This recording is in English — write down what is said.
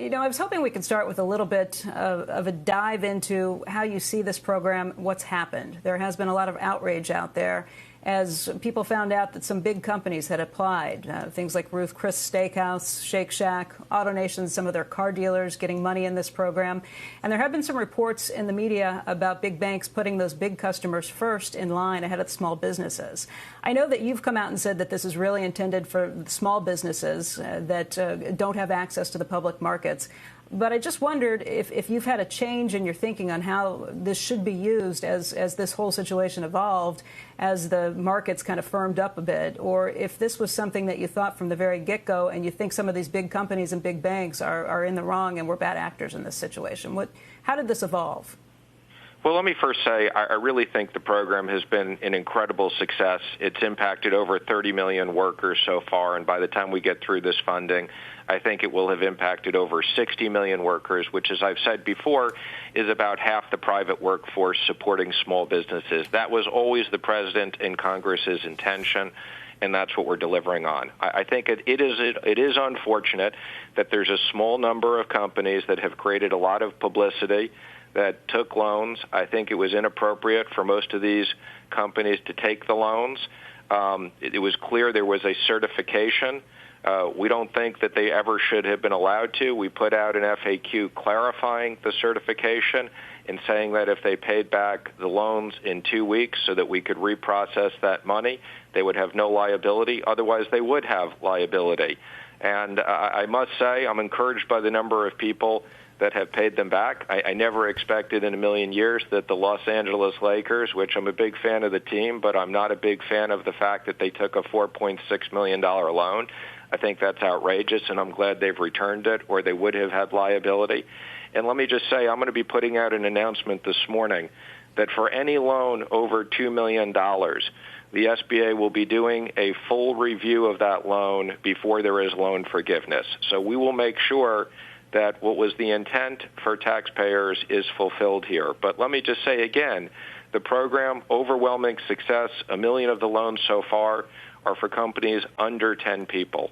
I was hoping we could start with a little bit of a dive into how you see this program, what's happened. There has been a lot of outrage out there as people found out that some big companies had applied, things like Ruth Chris Steakhouse, Shake Shack, AutoNation, some of their car dealers getting money in this program. And there have been some reports in the media about big banks putting those big customers first in line ahead of small businesses. I know that you've come out and said that this is really intended for small businesses that don't have access to the public markets. But I just wondered if you've had a change in your thinking on how this should be used as this whole situation evolved, as the markets kind of firmed up a bit, or if this was something that you thought from the very get-go and you think some of these big companies and big banks are in the wrong and were bad actors in this situation. How did this evolve? Well, let me first say I really think the program has been an incredible success. It's impacted over 30 million workers so far, and by the time we get through this funding, I think it will have impacted over 60 million workers, which, as I've said before, is about half the private workforce supporting small businesses. That was always the President and Congress's intention, and that's what we're delivering on. I think it is unfortunate that there's a small number of companies that have created a lot of publicity that took loans. I think it was inappropriate for most of these companies to take the loans. It was clear there was a certification. We don't think that they ever should have been allowed to. We put out an FAQ clarifying the certification and saying that if they paid back the loans in 2 weeks so that we could reprocess that money, they would have no liability. Otherwise, they would have liability. And I must say, I'm encouraged by the number of people that have paid them back. I never expected in a million years that the Los Angeles Lakers, which I'm a big fan of the team, but I'm not a big fan of the fact that they took a $4.6 million loan. I think that's outrageous, and I'm glad they've returned it, or they would have had liability. And let me just say, I'm going to be putting out an announcement this morning that for any loan over $2 million, the SBA will be doing a full review of that loan before there is loan forgiveness. So we will make sure that what was the intent for taxpayers is fulfilled here. But let me just say again, the program, overwhelming success. 1 million of the loans so far are for companies under 10 people.